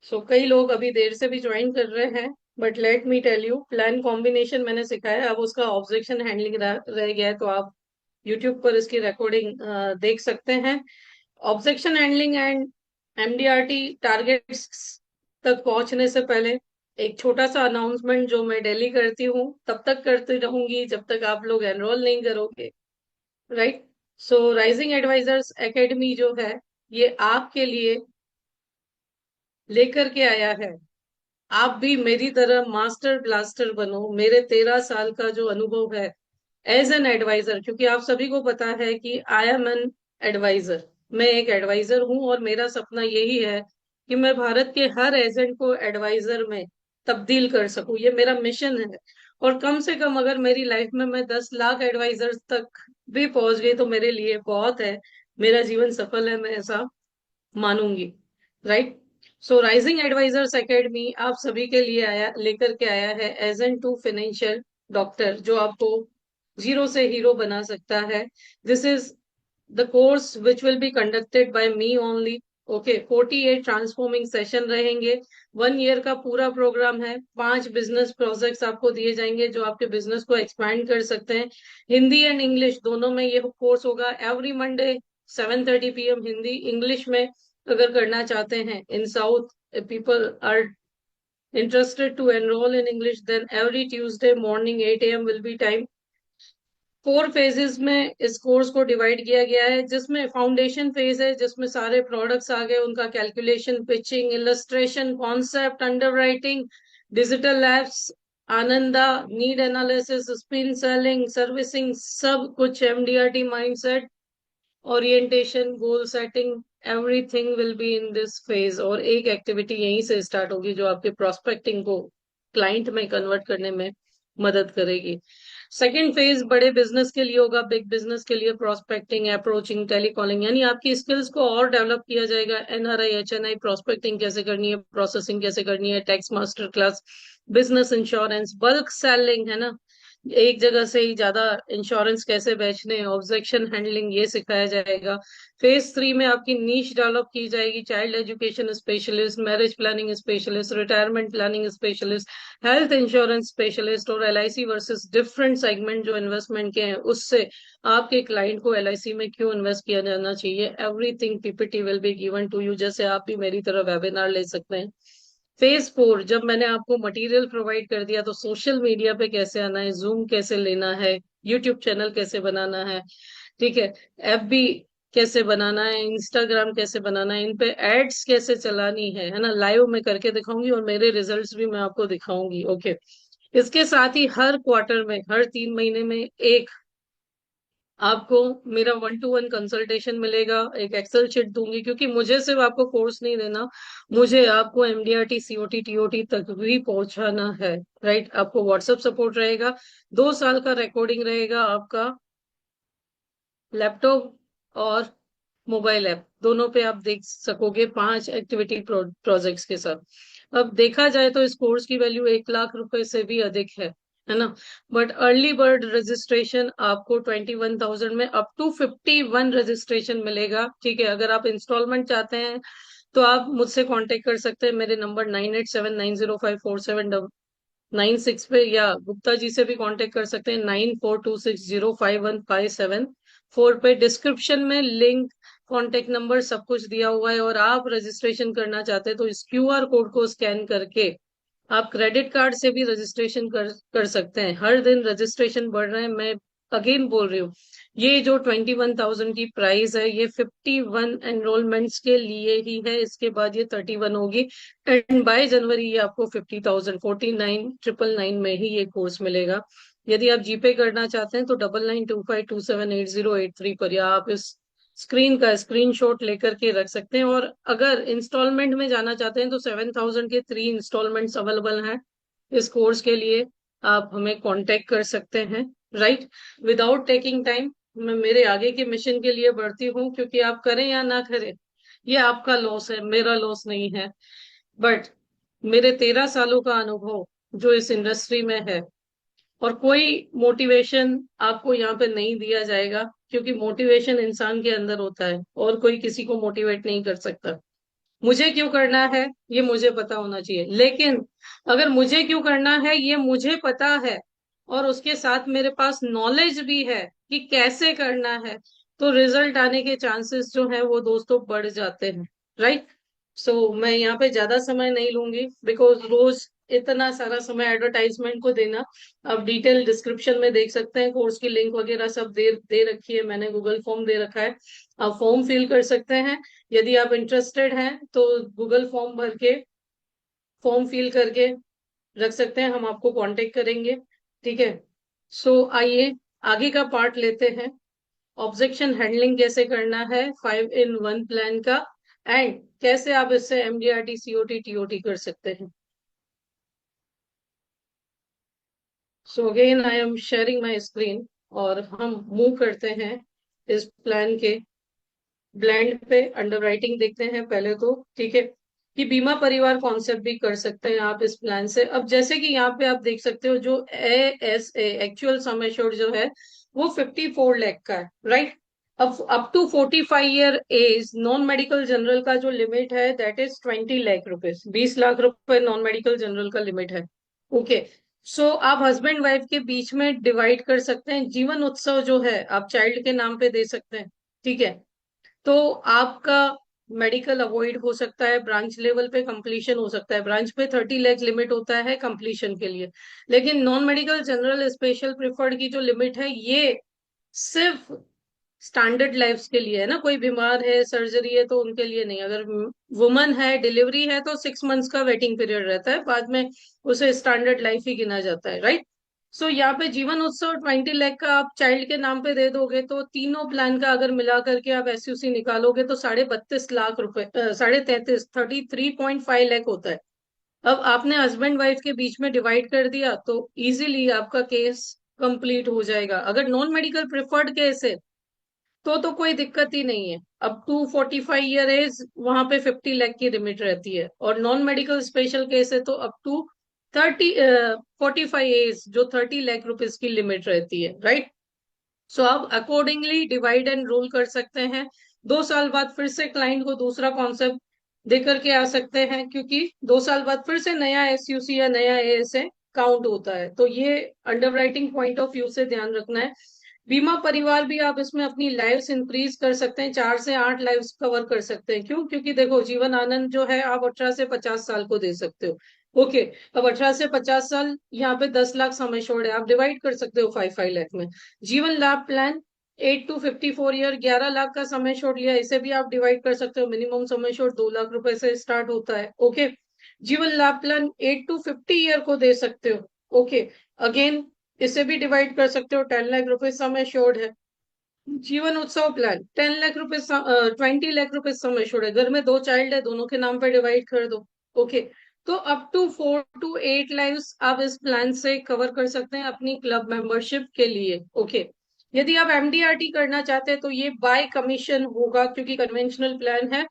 Speaker 1: सो कई लोग अभी देर से भी ज्वाइन कर रहे हैं, but let me tell you, plan combination मैंने सिखाया, अब उसका ऑब्जेक्शन हैंडलिंग रह गया है, तो आप यूट्यूब पर इसकी रिकॉर्डिंग देख सकते हैं। Objection handling and MDRT targets तक पहुंचने से पहले एक छोटा सा अनाउंसमेंट जो मैं डेली करती हूँ, तब तक करती रहूंगी जब तक आप लोग एनरोल नहीं करोगे। राइट। सो राइजिंग एडवाइजर्स एकेडमी जो है, ये आपके लिए लेकर के आया है। आप भी मेरी तरह मास्टर ब्लास्टर बनो। मेरे 13 साल का जो अनुभव है एज एन एडवाइजर, क्योंकि आप सभी को पता है कि आई एम एन एडवाइजर, मैं एक एडवाइजर हूं, और मेरा सपना यही है कि मैं भारत के हर एजेंट को एडवाइजर में तब्दील कर सकूं। ये मेरा मिशन है। और कम से कम अगर मेरी लाइफ में मैं 10 लाख एडवाइजर्स तक भी पहुंच गई तो मेरे लिए बहुत है, मेरा जीवन सफल है, मैं ऐसा मानूंगी। राइट। सो राइजिंग एडवाइजर्स एकेडमी आप सभी के लिए लेकर के आया है एजेंट टू फाइनेंशियल डॉक्टर, जो आपको जीरो से हीरो बना सकता है। This is the course which will be conducted by me only. Okay, 48 transforming session रहेंगे। 1 ईयर का पूरा प्रोग्राम है। 5 बिजनेस प्रोजेक्ट्स आपको दिए जाएंगे जो आपके बिजनेस को एक्सपैंड कर सकते हैं। हिंदी एंड इंग्लिश दोनों में ये कोर्स होगा। Every Monday 7:30 PM Hindi, English में अगर करना चाहते हैं, in south people are interested to enroll in English, then every Tuesday morning 8 AM will be time। 4 phases में इस कोर्स को डिवाइड किया गया है, जिसमें फाउंडेशन फेज है, जिसमें सारे प्रोडक्ट्स आ गए, उनका calculation, pitching, illustration, concept, underwriting, digital apps, Ananda, need analysis, spin selling, servicing, सब कुछ, MDRT mindset, orientation, goal setting, everything will be in this phase. और एक एक्टिविटी यहीं से स्टार्ट होगी जो आपके प्रोस्पेक्टिंग को क्लाइंट में कन्वर्ट करने में मदद करेगी। सेकेंड फेज बड़े बिजनेस के लिए होगा, बिग बिजनेस के लिए प्रोस्पेक्टिंग, अप्रोचिंग, टेलीकॉलिंग, यानी आपकी स्किल्स को और डेवलप किया जाएगा। एनआरआई, एचएनआई प्रोस्पेक्टिंग कैसे करनी है, प्रोसेसिंग कैसे करनी है, tax master class, business insurance, bulk selling, है ना, एक जगह से ही ज्यादा इंश्योरेंस कैसे बेचने, ऑब्जेक्शन हैंडलिंग, ये सिखाया जाएगा। फेज 3 में आपकी नीश डेवलप की जाएगी, child education specialist, marriage planning specialist, retirement planning specialist, health insurance specialist, और एलआईसी वर्सेस डिफरेंट सेगमेंट जो इन्वेस्टमेंट के हैं, उससे आपके क्लाइंट को एलआईसी में क्यों इन्वेस्ट किया जाना चाहिए, everything PPT will be given to you, जैसे आप भी मेरी तरह वेबिनार ले सकते हैं। फेज 4, जब मैंने आपको मटेरियल प्रोवाइड कर दिया, तो सोशल मीडिया पे कैसे आना है, जूम कैसे लेना है, यूट्यूब चैनल कैसे बनाना है, ठीक है, एफबी कैसे बनाना है, इंस्टाग्राम कैसे बनाना है, इन पे एड्स कैसे चलानी है ना, लाइव में करके दिखाऊंगी, और मेरे रिजल्ट्स भी मैं आपको दिखाऊंगी। ओके। इसके साथ ही हर क्वार्टर में, हर 3 महीने में एक आपको मेरा 1-to-1 कंसल्टेशन मिलेगा, एक एक्सेल शीट दूंगी, क्योंकि मुझे सिर्फ आपको कोर्स नहीं देना, मुझे आपको एमडीआरटी, सीओटी, टीओटी तक भी पहुंचाना है। राइट। आपको व्हाट्सएप सपोर्ट रहेगा, 2 साल का रिकॉर्डिंग रहेगा आपका, लैपटॉप और मोबाइल ऐप दोनों पे आप देख सकोगे, 5 एक्टिविटी प्रोजेक्ट्स के साथ। अब देखा जाए तो इस कोर्स की वैल्यू 1 लाख रुपए से भी अधिक है ना। बट अर्ली बर्ड रजिस्ट्रेशन आपको 21,000 में अप टू 51 रजिस्ट्रेशन मिलेगा। ठीक है, अगर आप इंस्टॉलमेंट चाहते हैं तो आप मुझसे कांटेक्ट कर सकते हैं, मेरे नंबर 9879054796 पे, या गुप्ता जी से भी कांटेक्ट कर सकते हैं 9426051574 पे। डिस्क्रिप्शन में लिंक, कांटेक्ट नंबर सब कुछ दिया हुआ है। और आप रजिस्ट्रेशन करना चाहते हैं तो इस क्यूआर कोड को स्कैन करके आप क्रेडिट कार्ड से भी रजिस्ट्रेशन कर सकते हैं। हर दिन रजिस्ट्रेशन बढ़ रहे हैं। मैं अगेन बोल रही हूँ, ये जो 21,000 की प्राइस है ये 51 एनरोलमेंट्स के लिए ही है, इसके बाद ये 31 होगी। एंड बाय जनवरी ये आपको 50,000 49,999 में ही ये कोर्स मिलेगा। यदि आप जीपे करना चाहते हैं तो 9925278083 पर, या आप इस स्क्रीन का स्क्रीनशॉट लेकर के रख सकते हैं। और अगर इंस्टॉलमेंट में जाना चाहते हैं तो 7,000 के 3 इंस्टॉलमेंट्स अवेलेबल हैं इस कोर्स के लिए। आप हमें कांटेक्ट कर सकते हैं, राइट। विदाउट टेकिंग टाइम मैं मेरे आगे के मिशन के लिए बढ़ती हूँ, क्योंकि आप करें या ना करें ये आपका लॉस है, मेरा लॉस नहीं है। बट मेरे 13 सालों का अनुभव जो इस इंडस्ट्री में है, और कोई मोटिवेशन आपको यहाँ पे नहीं दिया जाएगा, क्योंकि मोटिवेशन इंसान के अंदर होता है और कोई किसी को मोटिवेट नहीं कर सकता। मुझे क्यों करना है ये मुझे पता होना चाहिए, लेकिन अगर मुझे क्यों करना है ये मुझे पता है और उसके साथ मेरे पास नॉलेज भी है कि कैसे करना है, तो रिजल्ट आने के चांसेस जो है वो दोस्तों बढ़ जाते हैं, राइट। सो मैं यहाँ पे ज्यादा समय नहीं लूंगी, बिकॉज रोज इतना सारा समय एडवर्टाइजमेंट को देना। आप डिटेल डिस्क्रिप्शन में देख सकते हैं, कोर्स की लिंक वगैरह सब दे रखी है मैंने, गूगल फॉर्म दे रखा है, आप फॉर्म फिल कर सकते हैं। यदि आप इंटरेस्टेड हैं तो गूगल फॉर्म भर के, फॉर्म फिल करके रख सकते हैं, हम आपको कांटेक्ट करेंगे। ठीक है, सो आइए आगे का पार्ट लेते हैं। ऑब्जेक्शन हैंडलिंग कैसे करना है 5 in 1 प्लान का, एंड कैसे आप इससे एमडीआरटी सीओटी टीओटी कर सकते हैं। So again I am sharing my screen, और हम मूव करते हैं इस प्लान के ब्लेंड पे। अंडरराइटिंग देखते हैं पहले तो, ठीक है, कि बीमा परिवार कॉन्सेप्ट भी कर सकते हैं आप इस प्लान से। अब जैसे कि यहाँ पे आप देख सकते हो, जो ए एक्चुअल सम एश्योर्ड जो है वो 54 लाख का है, राइट। अब up to 45 year age non medical general का जो लिमिट है that is 20 lakh rupees, 20 lakh रुपए नॉन मेडिकल जनरल का लिमिट है। ओके, सो आप हस्बैंड वाइफ के बीच में डिवाइड कर सकते हैं। जीवन उत्सव जो है आप चाइल्ड के नाम पे दे सकते हैं, ठीक है। तो आपका मेडिकल अवॉइड हो सकता है, ब्रांच लेवल पे कंप्लीशन हो सकता है। ब्रांच पे 30 लाख लिमिट होता है कंप्लीशन के लिए, लेकिन non medical general special preferred की जो लिमिट है ये सिर्फ स्टैंडर्ड लाइफ्स के लिए है ना। कोई बीमार है, सर्जरी है, तो उनके लिए नहीं। अगर वुमन है, डिलीवरी है, तो 6 मंथ्स का वेटिंग पीरियड रहता है, बाद में उसे स्टैंडर्ड लाइफ ही गिना जाता है, राइट। सो यहाँ पे जीवन उत्सव 20 लाख का आप चाइल्ड के नाम पे दे दोगे, तो तीनों प्लान का अगर मिला करके आप एसयूसी निकालोगे तो 32.5 लाख रुपए, 33.5 लाख होता है। अब आपने हस्बैंड वाइफ के बीच में डिवाइड कर दिया तो इजीली आपका केस कंप्लीट हो जाएगा। अगर नॉन मेडिकल प्रिफर्ड केस है तो कोई दिक्कत ही नहीं है। अप टू 45 ईयर एज वहां पे 50 लाख की लिमिट रहती है, और नॉन मेडिकल स्पेशल केस है तो अप टू 45 एज जो 30 लाख रुपीज की लिमिट रहती है, राइट। सो आप अकॉर्डिंगली डिवाइड एंड रूल कर सकते हैं। 2 साल बाद फिर से क्लाइंट को दूसरा कॉन्सेप्ट दे करके आ सकते हैं, क्योंकि 2 साल बाद फिर से नया एसयूसी या नया एएसए काउंट होता है। तो ये अंडरराइटिंग पॉइंट ऑफ व्यू से ध्यान रखना है। बीमा परिवार भी आप इसमें अपनी लाइव्स इंक्रीज कर सकते हैं, 4 से 8 लाइव्स कवर कर सकते हैं। क्यों? क्योंकि देखो जीवन आनंद जो है आप 18 से 50 साल को दे सकते हो। ओके, अब 18 से 50 साल यहाँ पे 10 लाख सम एश्योर्ड है, आप डिवाइड कर सकते हो 5-5 लाख में। जीवन लाभ प्लान 8 to 54 ईयर 11 लाख का सम एश्योर्ड लिया, इसे भी आप डिवाइड कर सकते हो। मिनिमम सम एश्योर्ड 2 लाख रुपए से स्टार्ट होता है। ओके, जीवन लाभ प्लान 8 to 50 ईयर को दे सकते हो। ओके, अगेन इसे भी डिवाइड कर सकते हो, 10 लाख रुपए सम एश्योर्ड है। जीवन उत्सव प्लान 10 लाख रुपए, 20 लाख रुपए सम एश्योर्ड है। घर में 2 चाइल्ड है, दोनों के नाम पे डिवाइड कर दो। ओके, तो अप टू 4 to 8 लाइव्स आप इस प्लान से कवर कर सकते हैं अपनी क्लब मेंबरशिप के लिए। ओके, यदि आप एमडीआरटी करना चाहते हैं तो ये बाय कमीशन होगा, क्योंकि कन्वेंशनल प्लान है।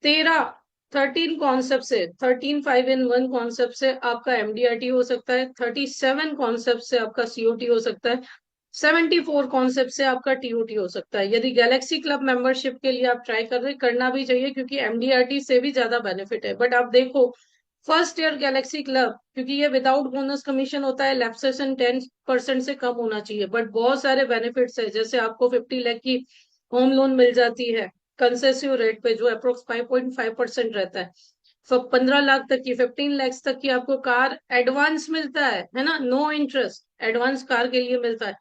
Speaker 1: 13 13 कॉन्सेप्ट से, 13 5 in 1 कॉन्सेप्ट से आपका एमडीआरटी हो सकता है, 37 कॉन्सेप्ट से आपका सीओटी हो सकता है, 74 कॉन्सेप्ट से आपका टीओटी हो सकता है। यदि गैलेक्सी क्लब मेंबरशिप के लिए आप ट्राई कर रहे, करना भी चाहिए क्योंकि एमडीआरटी से भी ज्यादा बेनिफिट है। बट आप देखो, फर्स्ट ईयर गैलेक्सी क्लब, क्योंकि ये विदाउट बोनस कमीशन होता है, लैप्सेशन 10% से कम होना चाहिए, बट बहुत सारे बेनिफिट्स है, जैसे आपको 50 लाख की होम लोन मिल जाती है कंसेसिव रेट पे, जो अप्रोक्स 5.5% रहता है। 15 लाख तक की, 15 lakhs तक की आपको कार एडवांस मिलता है ना, नो इंटरेस्ट एडवांस कार के लिए मिलता है।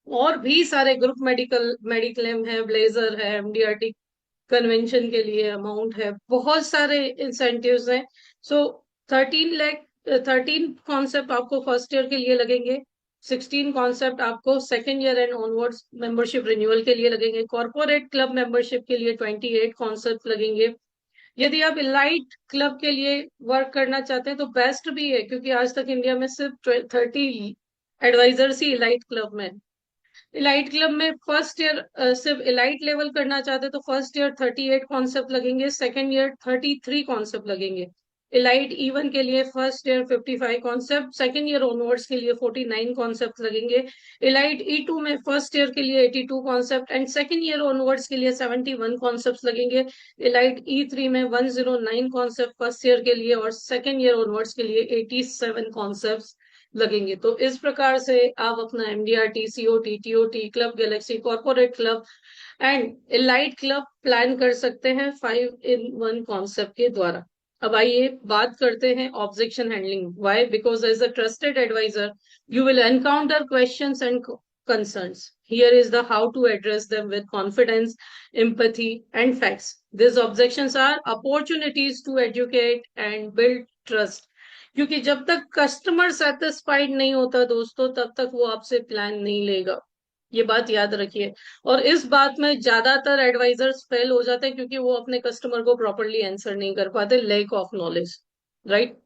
Speaker 1: और भी सारे ग्रुप मेडिक्लेम है, ब्लेजर है, एमडीआरटी कन्वेंशन के लिए अमाउंट है, बहुत सारे इंसेंटिव्स हैं। सो 13 लाख, 13 कॉन्सेप्ट आपको फर्स्ट ईयर के लिए लगेंगे, 16 कॉन्सेप्ट आपको second year and onwards membership renewal के लिए लगेंगे, कॉर्पोरेट क्लब मेंबरशिप के लिए 28 कॉन्सेप्ट लगेंगे। यदि आप इलाइट क्लब के लिए वर्क करना चाहते हैं तो बेस्ट भी है, क्योंकि आज तक इंडिया में सिर्फ 30 एडवाइजर्स ही इलाइट क्लब में। इलाइट क्लब में फर्स्ट ईयर सिर्फ इलाइट लेवल करना चाहते तो फर्स्ट ईयर 38 कॉन्सेप्ट लगेंगे, सेकेंड ईयर 33 कॉन्सेप्ट लगेंगे। इलाइट इवन के लिए first year 55 concept, second year onwards के लिए 49 कॉन्सेप्ट लगेंगे। इलाइट ई2 में फर्स्ट ईयर के लिए 82 concept and second year onwards के लिए 71 कॉन्सेप्ट लगेंगे। इलाइट ई3 में 109 कॉन्सेप्ट फर्स्ट ईयर के लिए और सेकेंड ईयर ऑनवर्ड्स के लिए 87 कॉन्सेप्ट लगेंगे। तो इस प्रकार से आप अपना MDRT, COT, TOT, club Galaxy, corporate club and elite club plan कर सकते हैं 5 in 1 कॉन्सेप्ट के द्वारा। अब आइए बात करते हैं objection handling. Why? Because as a trusted advisor you will encounter questions and concerns. Here is the how to address them with confidence, empathy, and facts. These objections are opportunities to educate and build trust. क्योंकि जब तक customer satisfied नहीं होता दोस्तों, तब तक वो आपसे प्लान नहीं लेगा, ये बात याद रखिए। और इस बात में ज्यादातर एडवाइजर्स फेल हो जाते हैं क्योंकि वो अपने कस्टमर को प्रॉपरली आंसर नहीं कर पाते, लैक ऑफ नॉलेज, राइट।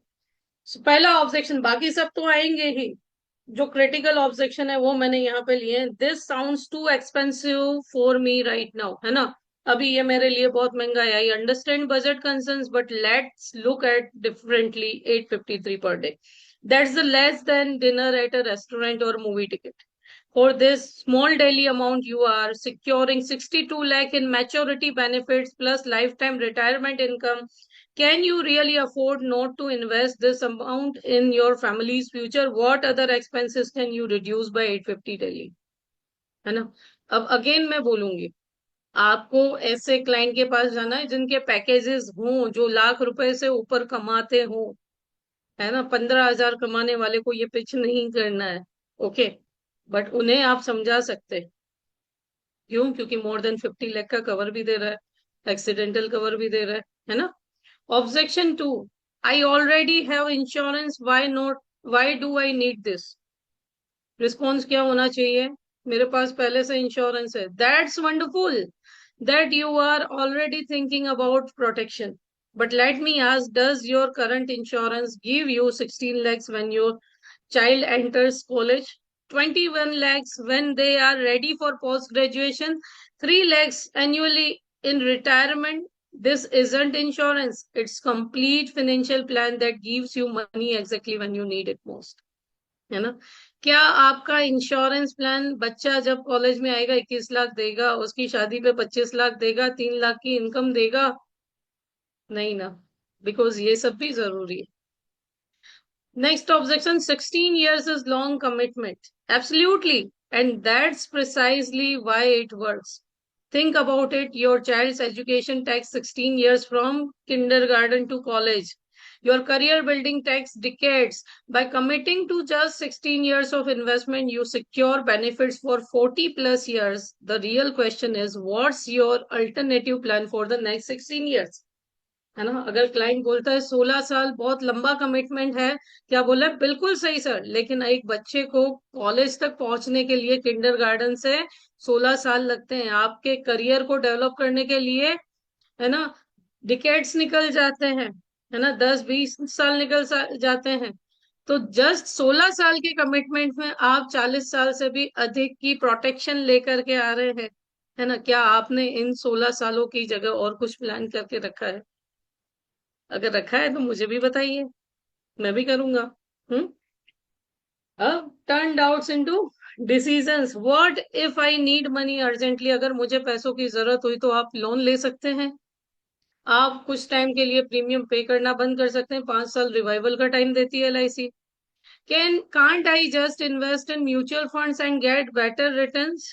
Speaker 1: पहला ऑब्जेक्शन, बाकी सब तो आएंगे ही, जो क्रिटिकल ऑब्जेक्शन है वो मैंने यहाँ पे लिए हैं। This sounds too expensive for me right now, है ना, अभी ये मेरे लिए बहुत महंगा है। I understand budget concerns but let's look at differently, 853 per day, that's the less than dinner at a restaurant और movie ticket. For this small daily amount, you are securing 62 lakh in maturity benefits plus lifetime retirement income. Can you really afford not to invest this amount in your family's future? What other expenses can you reduce by 850 daily? है ना। अब again मैं बोलूंगी, आपको ऐसे client के पास जाना है जिनके पैकेजेस हों, जो लाख रुपए से ऊपर कमाते हो, है ना। 15,000 कमाने वाले को ये पिच नहीं करना है, ओके। बट उन्हें आप समझा सकते, क्यों? क्योंकि मोर देन 50 लाख का कवर भी दे रहा है, एक्सीडेंटल कवर भी दे रहा है ना। Objection two, I already have insurance, why not, why do I need this? Response क्या होना चाहिए? मेरे पास पहले से इंश्योरेंस है। That's wonderful that you are already thinking about protection, but let me ask, does your current insurance give you 16 lakhs when your child enters college, 21 lakhs when they are ready for post graduation, 3 lakhs annually in retirement? This isn't insurance, it's complete financial plan that gives you money exactly when you need it most, है ना। क्या आपका insurance plan बच्चा जब college में आएगा 21 लाख देगा, उसकी शादी पे 25 लाख देगा, 3 लाख की इनकम देगा? नहीं ना, बिकॉज ये सब भी जरूरी है। Next objection, 16 years is long commitment. Absolutely. And that's precisely why it works. Think about it. Your child's education takes 16 years from kindergarten to college. Your career building takes decades. By committing to just 16 years of investment, you secure benefits for 40 plus years. The real question is, what's your alternative plan for the next 16 years? है ना। अगर client बोलता है 16 साल बहुत लंबा commitment है, क्या बोला है? बिल्कुल सही सर, लेकिन एक बच्चे को कॉलेज तक पहुंचने के लिए किंडरगार्टन से 16 साल लगते हैं, आपके करियर को डेवलप करने के लिए, है ना, डिकेड्स निकल जाते हैं, है ना, 10-20 साल जाते हैं। तो जस्ट 16 साल के कमिटमेंट में आप 40 साल से भी अधिक की प्रोटेक्शन लेकर के आ रहे हैं, है ना। क्या आपने इन 16 सालों की जगह और कुछ प्लान करके रखा है? अगर रखा है तो मुझे भी बताइए, मैं भी करूंगा। हम्म। अब turn doubts into decisions. What if I need money urgently? अगर मुझे पैसों की जरूरत हुई तो आप लोन ले सकते हैं। आप कुछ टाइम के लिए प्रीमियम पे करना बंद कर सकते हैं। 5 साल रिवाइवल का टाइम देती है LIC. can't I just invest in mutual funds and get better returns?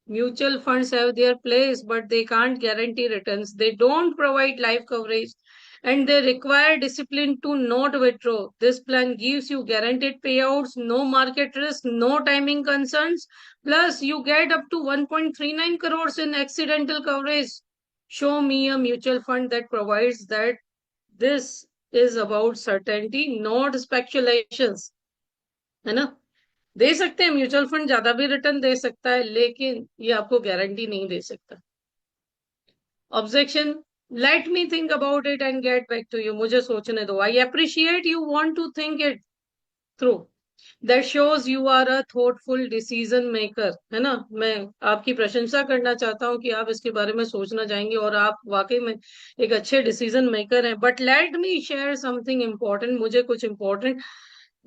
Speaker 1: Mutual funds have their place, but they can't guarantee returns. They don't provide life coverage and they require discipline to not withdraw. This plan gives you guaranteed payouts, no market risk, no timing concerns. Plus, you get up to 1.39 crores in accidental coverage. Show me a mutual fund that provides that. This is about certainty, not speculations. है ना? दे सकते हैं, mutual fund ज्यादा भी return दे सकता है, लेकिन ये आपको गारंटी नहीं दे सकता। Objection. Let me think about it and get back to you. मुझे सोचने दो। I appreciate you want to think it through. That shows you are a thoughtful decision maker. है ना? मैं आपकी प्रशंसा करना चाहता हूँ कि आप इसके बारे में सोचना चाहेंगे और आप वाकई में एक अच्छे डिसीजन मेकर हैं। But let me share something important. मुझे कुछ इम्पोर्टेंट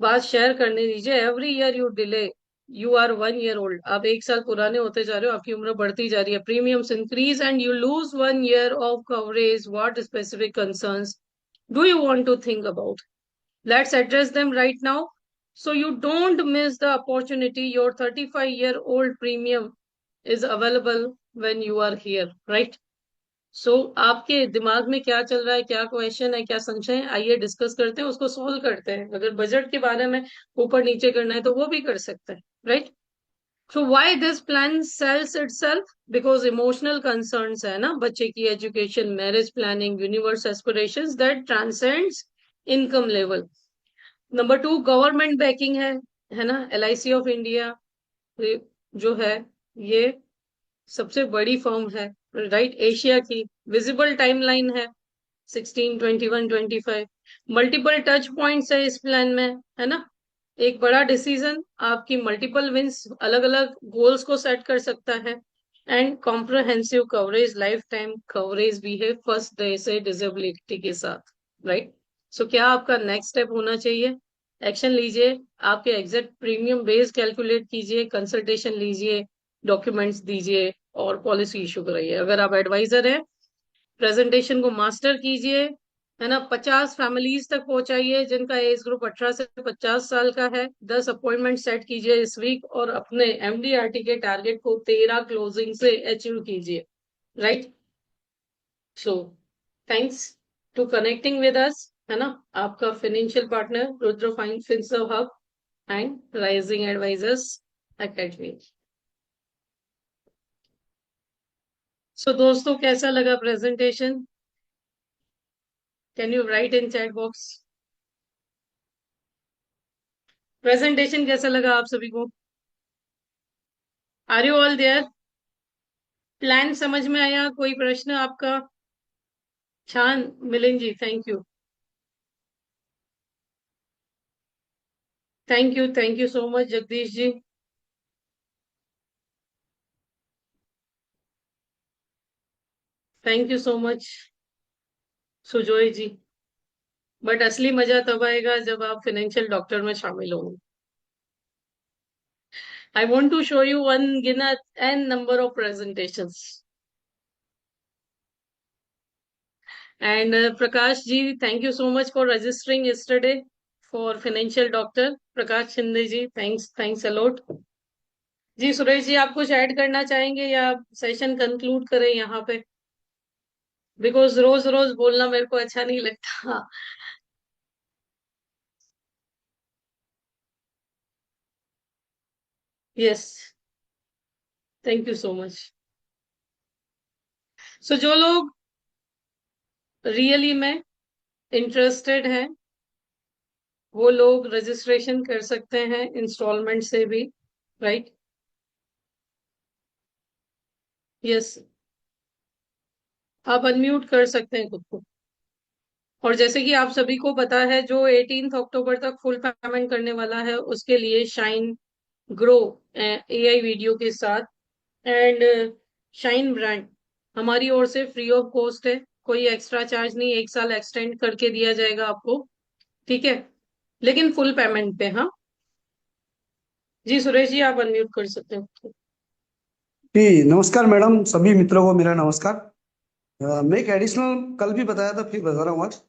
Speaker 1: बात शेयर करने दीजिए। Every year you delay, you are 1 year old. आप 1 साल पुराने होते जा रहे हो, आपकी उम्र बढ़ती जा रही है। Premiums increase and you lose 1 year of coverage. What specific concerns do you want to think about? Let's address them right now so you don't miss the opportunity. Your 35-year-old premium is available when you are here, right? सो आपके दिमाग में क्या चल रहा है, क्या question है, क्या संशय है, आइए डिस्कस करते हैं, उसको सॉल्व करते हैं। अगर बजट के बारे में ऊपर नीचे करना है तो वो भी कर सकते हैं, right? So why this plan sells itself? Because emotional concerns है ना, बच्चे की education, marriage planning, universe aspirations that transcends income level. Number 2, government backing है ना? एलआईसी ऑफ इंडिया जो है, ये सबसे बड़ी फर्म है, राइट, एशिया की। विजिबल टाइमलाइन है 16, 21, 25। मल्टीपल टच पॉइंट्स है इस प्लान में, है ना? एक बड़ा डिसीजन आपकी मल्टीपल विंस, अलग अलग गोल्स को सेट कर सकता है। And comprehensive coverage, life time coverage भी है फर्स्ट डे से डिसेबिलिटी के साथ, राइट? सो क्या आपका नेक्स्ट स्टेप होना चाहिए? एक्शन लीजिए, आपके एग्जैक्ट प्रीमियम बेस कैलकुलेट कीजिए, कंसल्टेशन लीजिए, डॉक्यूमेंट्स दीजिए और पॉलिसी इशू कराइए। अगर आप एडवाइजर हैं, प्रेजेंटेशन को मास्टर कीजिए, है ना? 50 फैमिलीज तक पहुंचाइए जिनका एज ग्रुप 18 से 50 साल का है। 10 अपॉइंटमेंट सेट कीजिए इस वीक और अपने एमडीआरटी के टारगेट को 13 क्लोजिंग से अचीव कीजिए, right? So thanks to connecting with us, है ना? आपका financial partner Rudra Finserv Hub and Rising Advisors Academy. So दोस्तों, कैसा लगा presentation? Can you write in chat box? Presentation कैसा लगा आप सभी को? Are you all there? Plan समझ में आया? कोई प्रश्न आपका? छान, Milind ji, thank you. Thank you so much Jagdish ji. Thank you so much Sujoy ji. But असली मजा तब आएगा जब आप फाइनेंशियल डॉक्टर में शामिल होंगे। I want to show you one गिना an number of presentations. And Prakash ji, thank you so much for registering yesterday for financial doctor. Prakash Shinde ji, thanks, thanks a lot. जी सुरेश जी, आप कुछ ऐड करना चाहेंगे या सेशन कंक्लूड करें यहाँ पे? बिकॉज रोज रोज बोलना मेरे को अच्छा नहीं लगता। Yes, thank you so much. So जो लोग रियली में इंटरेस्टेड हैं, वो लोग रजिस्ट्रेशन कर सकते हैं इंस्टॉलमेंट से भी, राइट? यस, आप अनम्यूट कर सकते हैं खुद को। और जैसे कि आप सभी को पता है, जो 18 अक्टूबर तक फुल पेमेंट करने वाला है उसके लिए शाइन ग्रो एआई वीडियो के साथ एंड शाइन ब्रांड हमारी ओर से फ्री ऑफ कॉस्ट है। कोई एक्स्ट्रा चार्ज नहीं, 1 साल एक्सटेंड करके दिया जाएगा आपको, ठीक है, लेकिन फुल पेमेंट पे। हाँ जी, सुरेश जी आप अनम्यूट कर सकते हैं।
Speaker 2: जी नमस्कार मैडम, सभी मित्रों को मेरा नमस्कार। मैं एक एडिशनल कल भी बताया था, फिर बता रहा हूँ आज।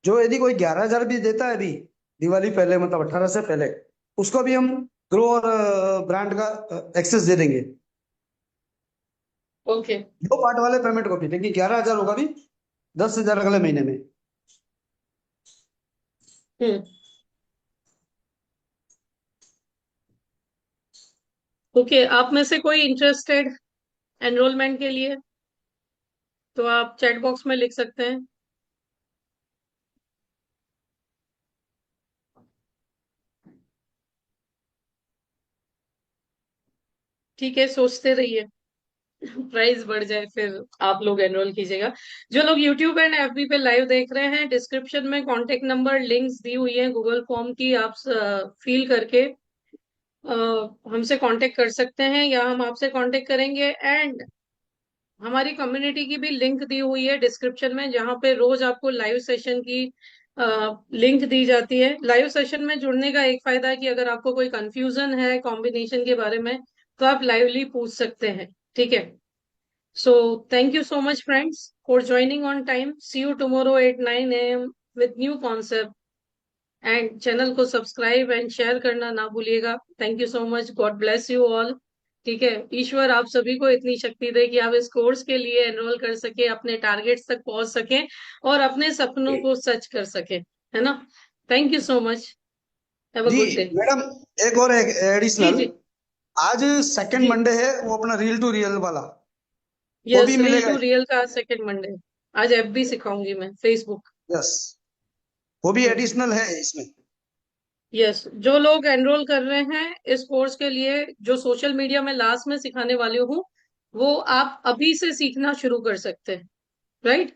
Speaker 2: जो यदि कोई 11,000 भी देता है अभी दिवाली पहले, मतलब 18 से पहले, उसको भी हम ग्रो और ब्रांड का एक्सेस दे देंगे।
Speaker 1: ओके।
Speaker 2: दो पार्ट वाले पेमेंट को भी, लेकिन 11,000 होगा भी, 10,000 अगले महीने में।
Speaker 1: हम्म। ओके, आप में से कोई इंटरेस्टेड एनरोलमेंट के लिए, तो आप चैट बॉक्स में लिख सकते हैं। ठीक है, सोचते रहिए, प्राइस बढ़ जाए फिर आप लोग एनरोल कीजिएगा। जो लोग यूट्यूब एंड एफबी पे लाइव देख रहे हैं, डिस्क्रिप्शन में कांटेक्ट नंबर लिंक्स दी हुई है गूगल फॉर्म की, आप फिल करके अ, हमसे कांटेक्ट कर सकते हैं या हम आपसे कांटेक्ट करेंगे। एंड हमारी कम्युनिटी की भी लिंक दी हुई है डिस्क्रिप्शन में, जहाँ पे रोज आपको लाइव सेशन की लिंक दी जाती है। लाइव सेशन में जुड़ने का एक फायदा है कि अगर आपको कोई कंफ्यूजन है कॉम्बिनेशन के बारे में, तो आप लाइवली पूछ सकते हैं, ठीक है। So thank you so much, friends, for joining on time. See you tomorrow at 9 a.m. with new concept. And channel को सब्सक्राइब एंड शेयर करना ना भूलिएगा। Thank you so much, God bless you all. ठीक है, ईश्वर आप सभी को इतनी शक्ति दे कि आप इस कोर्स के लिए एनरोल कर सके, अपने टारगेट्स तक पहुंच सके और अपने सपनों को सच कर सके, है ना। Thank you so much. Have a
Speaker 2: जी
Speaker 1: गुड डे।
Speaker 2: मैडम, एक और
Speaker 1: जी
Speaker 2: एडिशनल।
Speaker 1: जी।
Speaker 2: आज सेकंड
Speaker 1: जी।
Speaker 2: मंडे है, वो अपना रियल टू रियल वाला, वो भी
Speaker 1: यस, रील
Speaker 2: मिलेगा।
Speaker 1: टू रियल का सेकंड मंडे। आज एफबी सिखाऊंगी मैं, फेसबुक।
Speaker 2: यस, वो भी एडिशनल है इसमें।
Speaker 1: यस, जो लोग एनरोल कर रहे हैं इस कोर्स के लिए, जो सोशल मीडिया में लास्ट में सिखाने वाली हूँ, वो आप अभी से सीखना शुरू कर सकते हैं। राइट,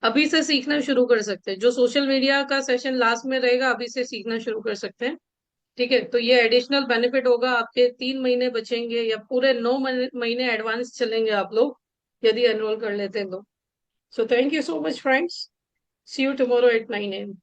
Speaker 1: अभी से सीखना शुरू कर सकते हैं। जो सोशल मीडिया का सेशन लास्ट में रहेगा, अभी से सीखना शुरू कर सकते हैं। ठीक है, तो ये एडिशनल बेनिफिट होगा, आपके 3 महीने बचेंगे या पूरे 9 महीने एडवांस चलेंगे आप लोग, यदि एनरोल कर लेते हैं तो। So thank you so much friends, see you tomorrow at 9 a.m.